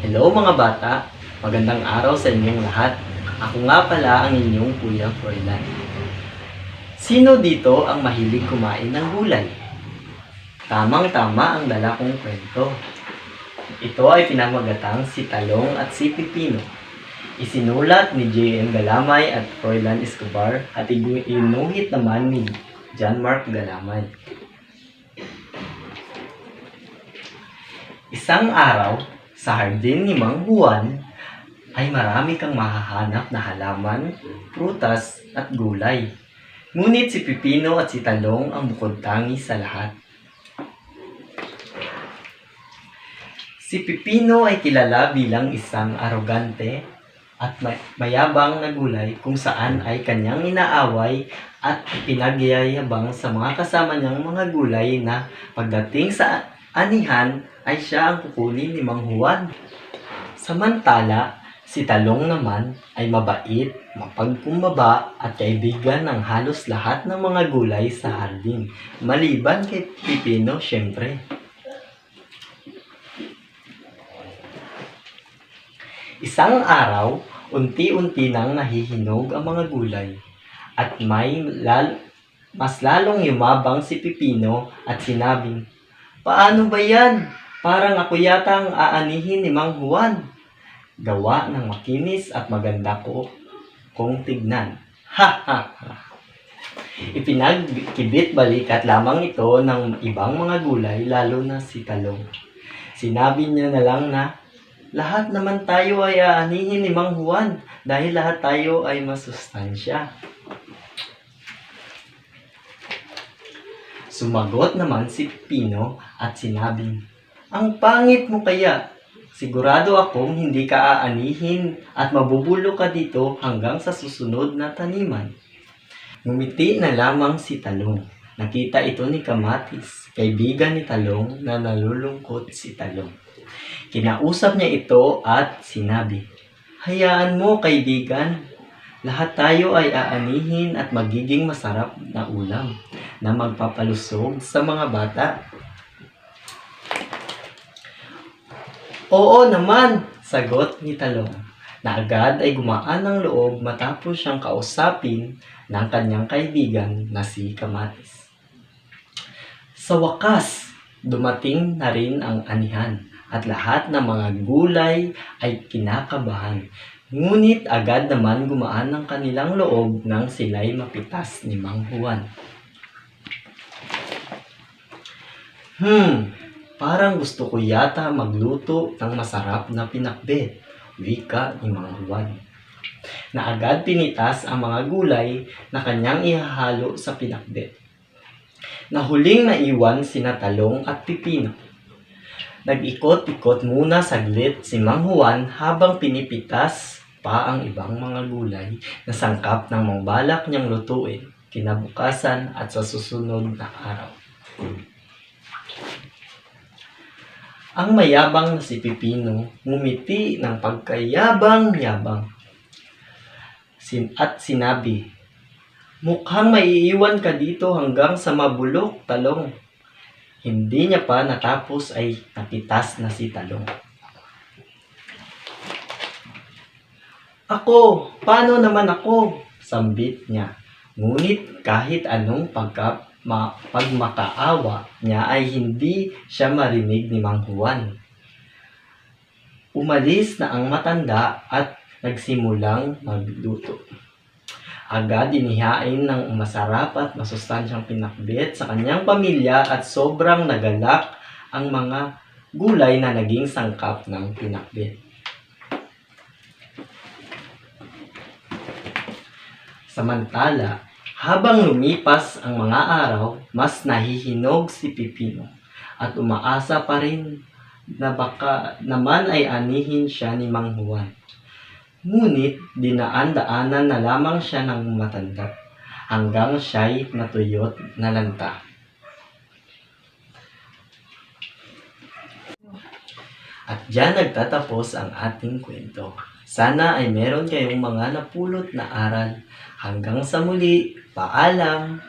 Hello mga bata, magandang araw sa inyong lahat. Ako nga pala ang inyong Kuya Froilan. Sino dito ang mahilig kumain ng gulay? Tamang-tama ang dala kong kwento. Ito ay pinamagatang si Talong at si Pipino. Isinulat ni J.M. Galamay at Froilan Escobar at inuhit naman ni John Mark Galamay. Isang araw, sa hardin ni Mang Juan, ay marami kang mahahanap na halaman, prutas at gulay. Ngunit si Pipino at si Talong ang bukod-tangi sa lahat. Si Pipino ay kilala bilang isang arogante at mayabang na gulay kung saan ay kanyang inaaway at pinagyayabang sa mga kasama niyang mga gulay na pagdating sa anihan ay siya ang kukunin ni Mang Juan. Samantala, si Talong naman ay mabait, mapagkumbaba at kaibigan ng halos lahat ng mga gulay sa hardin, maliban kay Pipino syempre. Isang araw, unti-unti nang nahihinog ang mga gulay at mas lalong yumabang si Pipino at sinabing, "Paano ba yan? Parang ako yata ang aanihin ni Mang Juan. Gawa ng makinis at maganda kong tignan." Ha ha ha! Ipinagkibit balikat lamang ito ng ibang mga gulay, lalo na si Talong. Sinabi niya na lang na, "Lahat naman tayo ay aanihin ni Mang Juan dahil lahat tayo ay masustansya." Sumagot naman si Pipino at sinabing, "Ang pangit mo kaya. Sigurado akong hindi ka aanihin at mabubulok ka dito hanggang sa susunod na taniman." Ngumiti na lamang si Talong. Nakita ito ni Kamatis, kaibigan ni Talong, na nalulungkot si Talong. Kinausap niya ito at sinabi, "Hayaan mo, kaibigan. Lahat tayo ay aanihin at magiging masarap na ulam na magpapalusog sa mga bata." "Oo naman," sagot ni Talong, na agad ay gumaan ng loob matapos siyang kausapin ng kanyang kaibigan na si Kamatis. Sa wakas, dumating na rin ang anihan at lahat ng mga gulay ay kinakabahan. Ngunit agad naman gumaan ng kanilang loob nang sila'y mapitas ni Mang Juan. Parang gusto ko yata magluto ng masarap na pinakbet," wika ni Mang Juan, na agad pinitas ang mga gulay na kanyang ihahalo sa pinakbet, na huling naiwan sina Talong at Pipino. Nag-ikot-ikot muna saglit si Mang Juan habang pinipitas pa ang ibang mga gulay na sangkap ng mangbalak niyang lutuin kinabukasan at sa susunod na araw. Ang mayabang na si Pipino ngumiti ng pagkayabang-yabang at sinabi, "Mukhang maiiwan ka dito hanggang sa mabulok, Talong." Hindi niya pa natapos ay napitas na si Talong. "Ako, paano naman ako?" sambit niya. Ngunit kahit anong pagmakaawa niya ay hindi siya marinig ni Mang Juan. Umalis na ang matanda at nagsimulang magluto. Agad inihain ng masarap at masustansyang pinakbet sa kanyang pamilya at sobrang nagalak ang mga gulay na naging sangkap ng pinakbet. Samantala, habang lumipas ang mga araw, mas nahihinog si Pipino at umaasa pa rin na baka naman ay anihin siya ni Mang Juan. Ngunit dinaan-daanan na lamang siya ng matanda hanggang siya'y natuyot na lanta. At diyan nagtatapos ang ating kwento. Sana ay meron kayong mga napulot na aral. Hanggang sa muli, paalam!